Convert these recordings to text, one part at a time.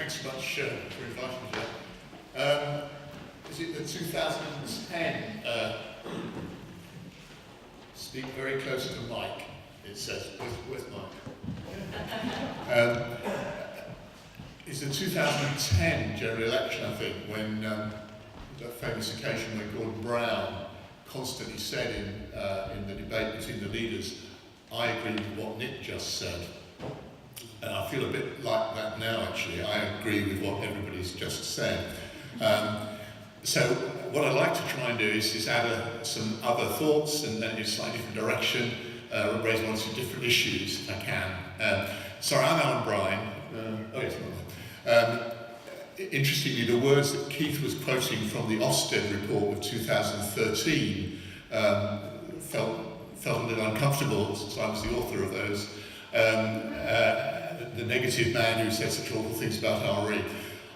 thanks so much for inviting me today. Is it the 2010? Speak very close to the mic, it says. Where's Mike? It's the 2010 general election, I think, when that famous occasion when Gordon Brown constantly said in the debate between the leaders, I agree with what Nick just said. And I feel a bit like that now, actually. I agree with what everybody's just said. So what I'd like to try and do is add some other thoughts and in a slightly different direction, raise one or two different issues if I can. Sorry, I'm Alan Brine. Interestingly, the words that Keith was quoting from the Ofsted report of 2013 felt a little uncomfortable, since I was the author of those. The negative man who said such awful things about RE.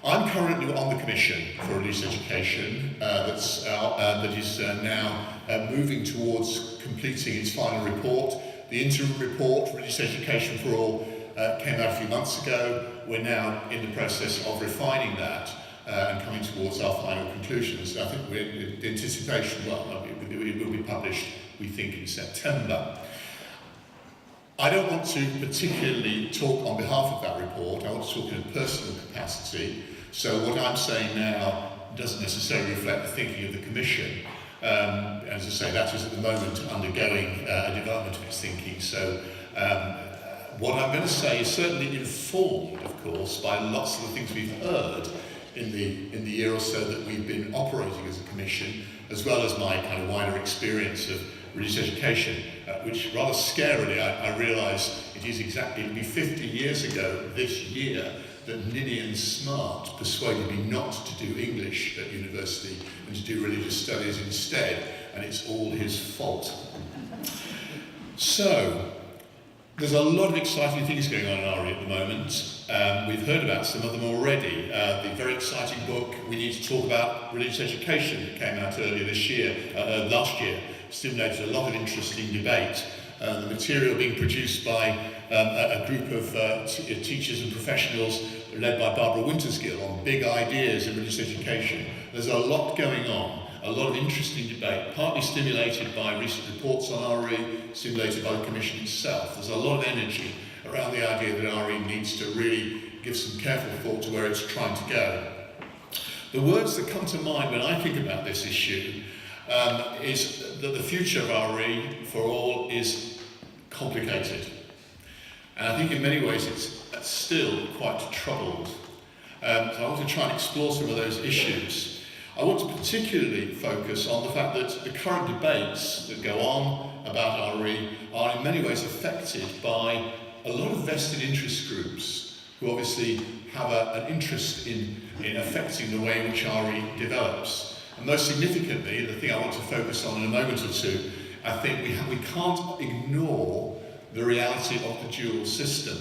I'm currently on the Commission for Religious Education that is now moving towards completing its final report. The interim report, Religious Education for All, came out a few months ago. We're now in the process of refining that and coming towards our final conclusions. I think we're in anticipation, it will be published, we think, in September. I don't want to particularly talk on behalf of that report. I want to talk in a personal capacity. So what I'm saying now doesn't necessarily reflect the thinking of the Commission. As I say, that is at the moment undergoing a development of its thinking. So what I'm going to say is certainly informed, of course, by lots of the things we've heard in the year or so that we've been operating as a Commission, as well as my kind of wider experience of religious education, which rather scarily I realise it'll be 50 years ago this year that Ninian Smart persuaded me not to do English at university and to do religious studies instead, and it's all his fault. So, there's a lot of exciting things going on in RE at the moment. We've heard about some of them already. The very exciting book, We Need to Talk About Religious Education, that came out earlier this year, last year, stimulated a lot of interesting debate. The material being produced by a group of teachers and professionals led by Barbara Wintersgill on big ideas in religious education. There's a lot going on, a lot of interesting debate, partly stimulated by recent reports on RE, stimulated by the Commission itself. There's a lot of energy around the idea that RE needs to really give some careful thought to where it's trying to go. The words that come to mind when I think about this issue is that the future of RE for all is complicated. And I think in many ways it's still quite troubled. So I want to try and explore some of those issues. I want to particularly focus on the fact that the current debates that go on about RE are in many ways affected by a lot of vested interest groups who obviously have an interest in affecting the way in which RE develops. And most significantly, the thing I want to focus on in a moment or two, I think we can't ignore the reality of the dual system,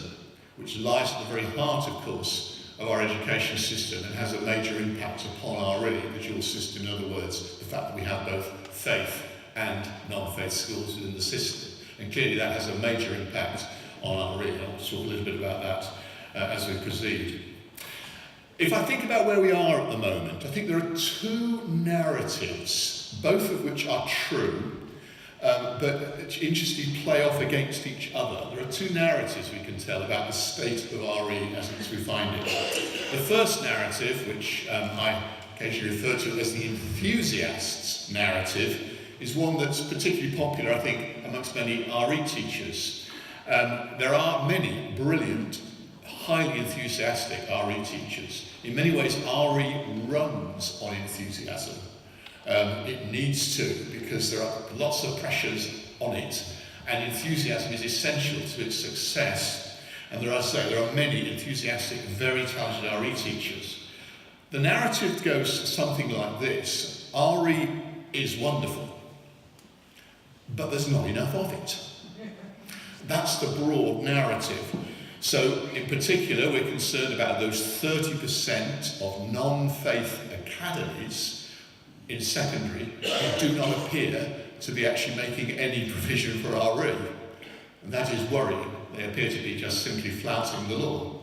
which lies at the very heart, of course, of our education system and has a major impact upon RE, the dual system. In other words, the fact that we have both faith and non-faith schools within the system. And clearly that has a major impact on RE. I'll talk a little bit about that as we proceed. If I think about where we are at the moment, I think there are two narratives, both of which are true, but interestingly play off against each other. There are two narratives we can tell about the state of RE as we find it. The first narrative, which I occasionally refer to as the enthusiasts' narrative, is one that's particularly popular, I think, amongst many RE teachers. There are many brilliant, highly enthusiastic RE teachers. In many ways, RE runs on enthusiasm. It needs to, because there are lots of pressures on it, and enthusiasm is essential to its success. And there are many enthusiastic, very talented RE teachers. The narrative goes something like this: RE is wonderful, but there's not enough of it. That's the broad narrative. So, in particular, we're concerned about those 30% of non-faith academies in secondary who do not appear to be actually making any provision for RE. And that is worrying. They appear to be just simply flouting the law.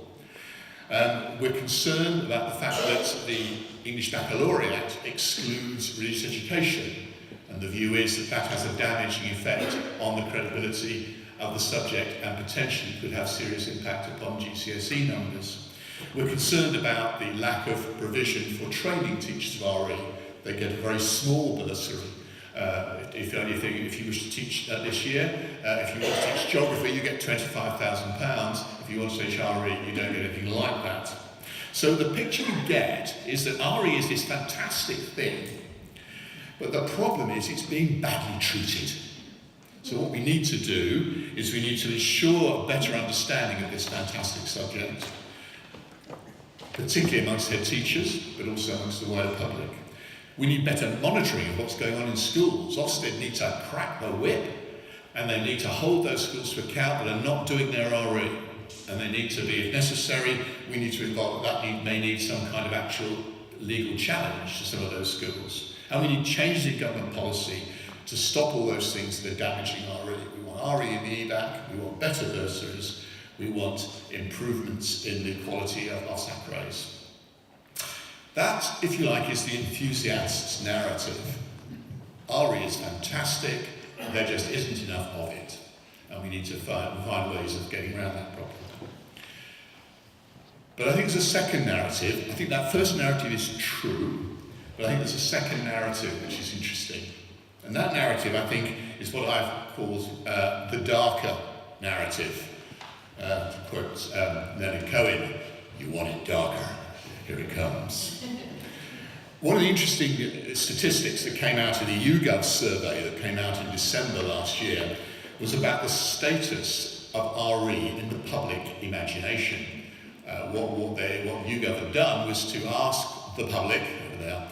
We're concerned about the fact that the English Baccalaureate excludes religious education, and the view is that that has a damaging effect on the credibility of the subject and potentially could have serious impact upon GCSE numbers. We're concerned about the lack of provision for training teachers of RE. They get a very small bursary. If you wish to teach this year, if you want to teach geography, you get £25,000. If you want to teach RE, you don't get anything like that. So the picture you get is that RE is this fantastic thing, but the problem is it's being badly treated. So what we need to do is we need to ensure a better understanding of this fantastic subject, particularly amongst head teachers, but also amongst the wider public. We need better monitoring of what's going on in schools. Ofsted need to crack the whip, and they need to hold those schools to account that are not doing their RE. And they need to be, if necessary, we need to involve, may need some kind of actual legal challenge to some of those schools. And we need changes in government policy to stop all those things that are damaging RE. We want RE in the EBAC, we want better bursaries, we want improvements in the quality of our sacraries. That, if you like, is the enthusiast's narrative. RE is fantastic, there just isn't enough of it. And we need to find ways of getting around that problem. But I think there's a second narrative. I think that first narrative is true, but I think there's a second narrative which is interesting. And that narrative, I think, is what I've called the darker narrative. To quote Leonard Cohen, "You want it darker, here it comes." One of the interesting statistics that came out in the YouGov survey that came out in December last year was about the status of RE in the public imagination. What YouGov had done was to ask the public over there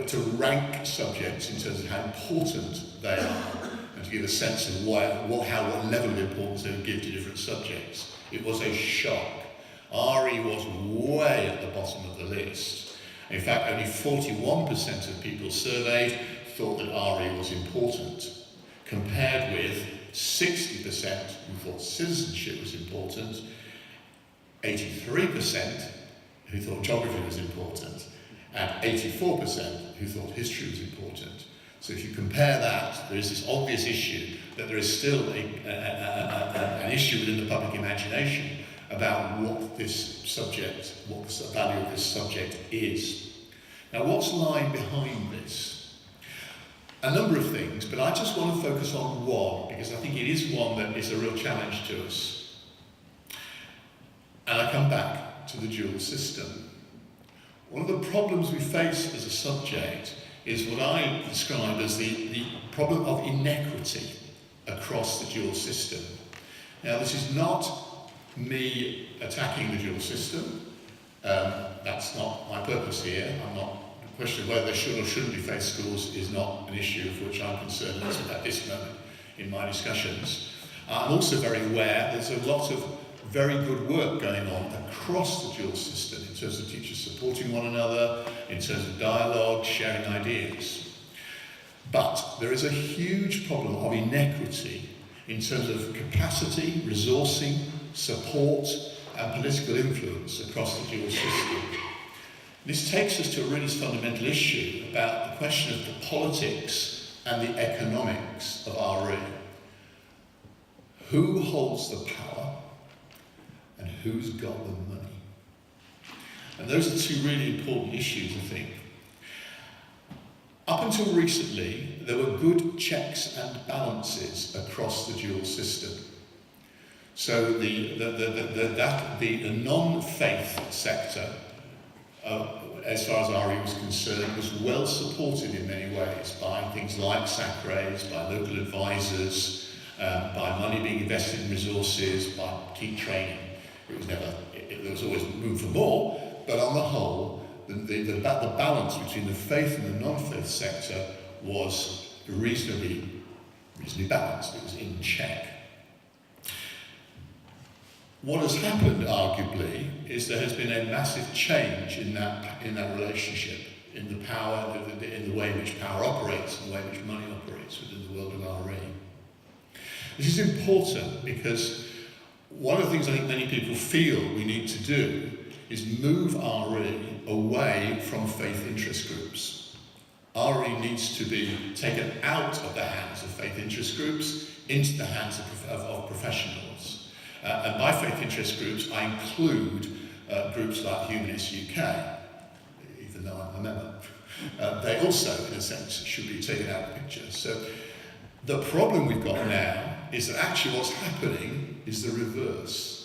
to rank subjects in terms of how important they are, and to give a sense of what level of importance they would give to different subjects. It was a shock. RE was way at the bottom of the list. In fact, only 41% of people surveyed thought that RE was important, compared with 60% who thought citizenship was important, 83% who thought geography was important, and 84% who thought history was important. So if you compare that, there is this obvious issue that there is still an issue within the public imagination about what this subject, what the value of this subject is. Now, what's lying behind this? A number of things, but I just want to focus on one, because I think it is one that is a real challenge to us. And I come back to the dual system. One of the problems we face as a subject is what I describe as the problem of inequity across the dual system. Now, this is not me attacking the dual system. That's not my purpose here. The question of whether they should or shouldn't be faith schools is not an issue for which I'm concerned at this moment in my discussions. I'm also very aware there's a lot of very good work going on across the dual system in terms of teachers supporting one another, in terms of dialogue, sharing ideas. But there is a huge problem of inequity in terms of capacity, resourcing, support and political influence across the dual system. This takes us to a really fundamental issue about the question of the politics and the economics of RE. Who holds the power and who's got the money? And those are two really important issues, I think. Up until recently, there were good checks and balances across the dual system. So the non-faith sector, as far as RE was concerned, was well supported in many ways by things like sacraries, by local advisors, by money being invested in resources, by key training. There was always room for more, but on the whole, the balance between the faith and the non-faith sector was reasonably balanced. It was in check. What has happened, arguably, is there has been a massive change in that relationship, in the power, in the way in which power operates, and the way in which money operates within the world of RE. This is important because one of the things I think many people feel we need to do is move RE away from faith interest groups. RE needs to be taken out of the hands of faith interest groups into the hands of professionals. And by faith interest groups, I include groups like Humanists UK, even though I'm a member. They also, in a sense, should be taken out of the picture. So the problem we've got now is that actually what's happening is the reverse.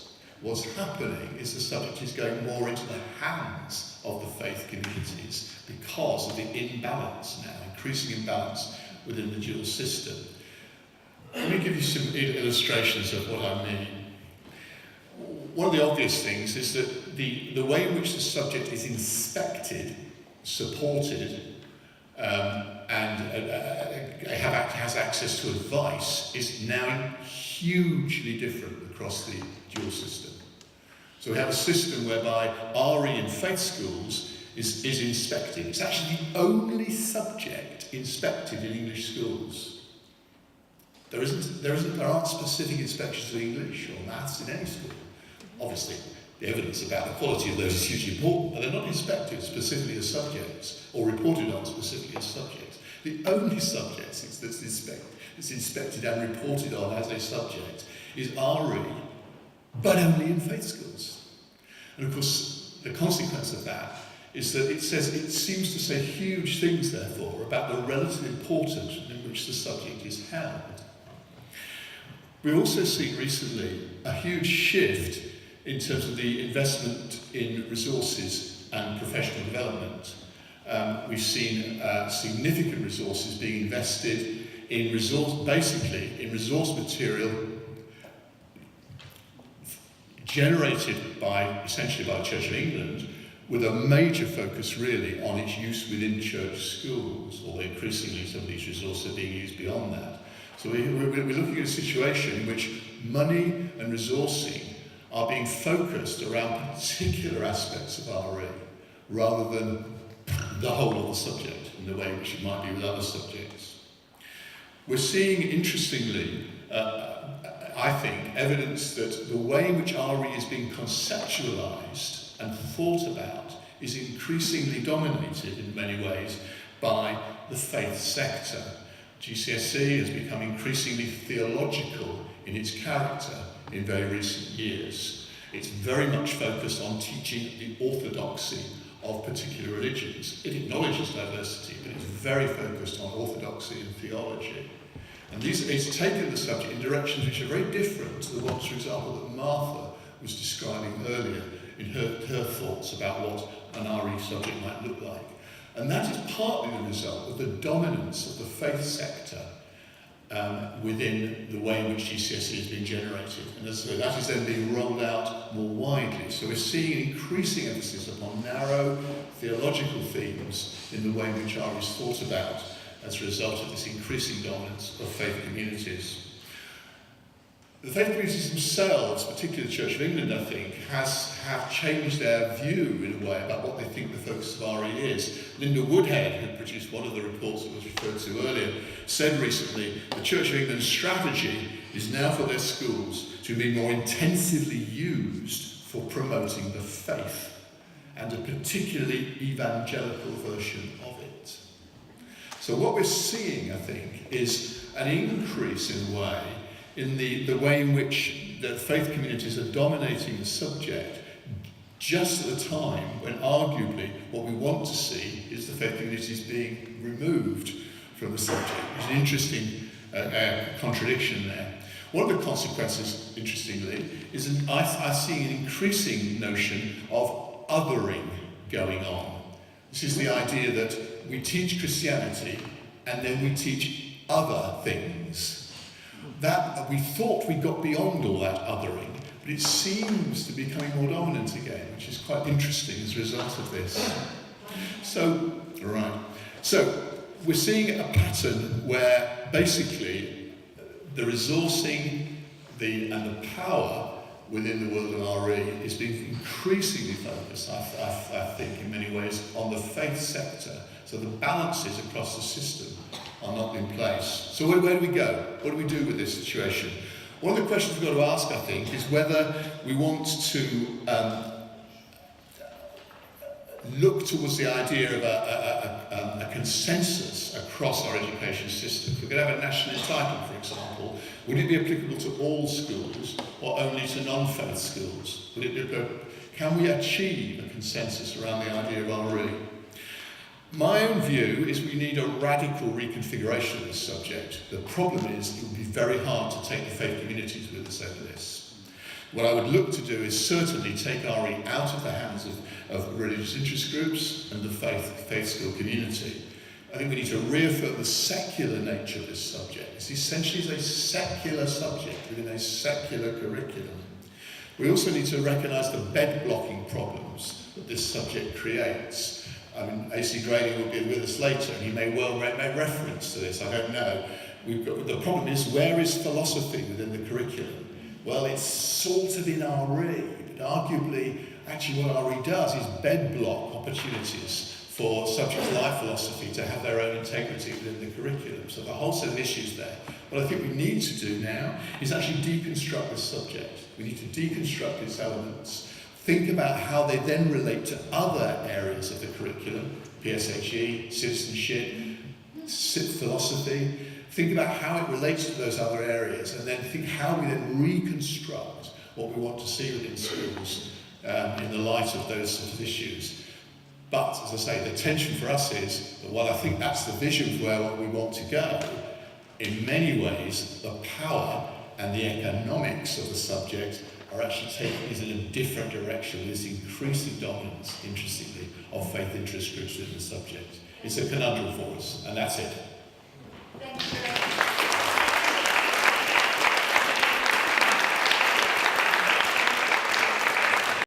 What's happening is the subject is going more into the hands of the faith communities because of the imbalance now, increasing imbalance within the dual system. Let me give you some illustrations of what I mean. One of the obvious things is that the way in which the subject is inspected, supported, and has access to advice is now hugely different across the dual system. So we have a system whereby RE in faith schools is inspected. It's actually the only subject inspected in English schools. There aren't specific inspections of English or maths in any school. Obviously, the evidence about the quality of those is hugely important, but they're not inspected specifically as subjects or reported on specifically as subjects. The only subject that's inspected and reported on as a subject is RE, but only in faith schools. And of course, the consequence of that is that it seems to say huge things, therefore, about the relative importance in which the subject is held. We've also seen recently a huge shift in terms of the investment in resources and professional development. We've seen significant resources being invested in resource material generated essentially by the Church of England, with a major focus really on its use within church schools, although increasingly some of these resources are being used beyond that. So we're looking at a situation in which money and resourcing are being focused around particular aspects of RE, rather than the whole of the subject in the way in which it might be with other subjects. We're seeing, interestingly, I think, evidence that the way in which RE is being conceptualised and thought about is increasingly dominated in many ways by the faith sector. GCSE has become increasingly theological in its character in very recent years. It's very much focused on teaching the orthodoxy of particular religions. It acknowledges diversity, but it's very focused on orthodoxy and theology. And it's taken the subject in directions which are very different to the ones, for example, that Martha was describing earlier in her thoughts about what an RE subject might look like. And that is partly the result of the dominance of the faith sector within the way in which GCSE has been generated. And so that is then being rolled out more widely. So we're seeing increasing emphasis upon narrow theological themes in the way in which RE is thought about as a result of this increasing dominance of faith communities. The faith communities themselves, particularly the Church of England, I think, have changed their view in a way about what they think the focus of RE is. Linda Woodhead, who produced one of the reports that was referred to earlier, said recently the Church of England's strategy is now for their schools to be more intensively used for promoting the faith, and a particularly evangelical version of it. So what we're seeing, I think, is an increase in a way in the way in which the faith communities are dominating the subject, just at a time when arguably what we want to see is the faith communities being removed from the subject. There's an interesting contradiction there. One of the consequences, interestingly, is I see an increasing notion of othering going on. This is the idea that we teach Christianity and then we teach other things. That we thought we got beyond all that othering, but it seems to be becoming more dominant again, which is quite interesting as a result of this. So we're seeing a pattern where basically the resourcing and the power within the world of RE is being increasingly focused, I think, in many ways, on the faith sector. So the balances across the system are not in place. So where do we go? What do we do with this situation? One of the questions we've got to ask, I think, is whether we want to look towards the idea of a consensus across our education system. If we're going to have a national entitlement, for example, would it be applicable to all schools or only to non-faith schools? Can we achieve a consensus around the idea of RE? My own view is we need a radical reconfiguration of this subject. The problem is it would be very hard to take the faith communities with us over this. What I would look to do is certainly take RE out of the hands of religious interest groups and the faith school community. I think we need to reaffirm the secular nature of this subject. It's essentially a secular subject within a secular curriculum. We also need to recognise the bed-blocking problems that this subject creates. I mean, AC Grading will be with us later, and he may well make reference to this, I don't know. The problem is, where is philosophy within the curriculum? Well, it's sort of in RE, but arguably, actually what RE does is bed-block opportunities for subjects like philosophy to have their own integrity within the curriculum. So the whole set of issues there. What I think we need to do now is actually deconstruct this subject. We need to deconstruct its elements, think about how they then relate to other areas of the curriculum, PSHE, citizenship, philosophy. Think about how it relates to those other areas, and then think how we then reconstruct what we want to see within schools in the light of those sort of issues. But, as I say, the tension for us is that while I think that's the vision for where we want to go, in many ways, the power and the economics of the subject are actually taking us in a different direction with this increasing dominance, interestingly, of faith interest groups within the subject. It's a conundrum for us, and that's it.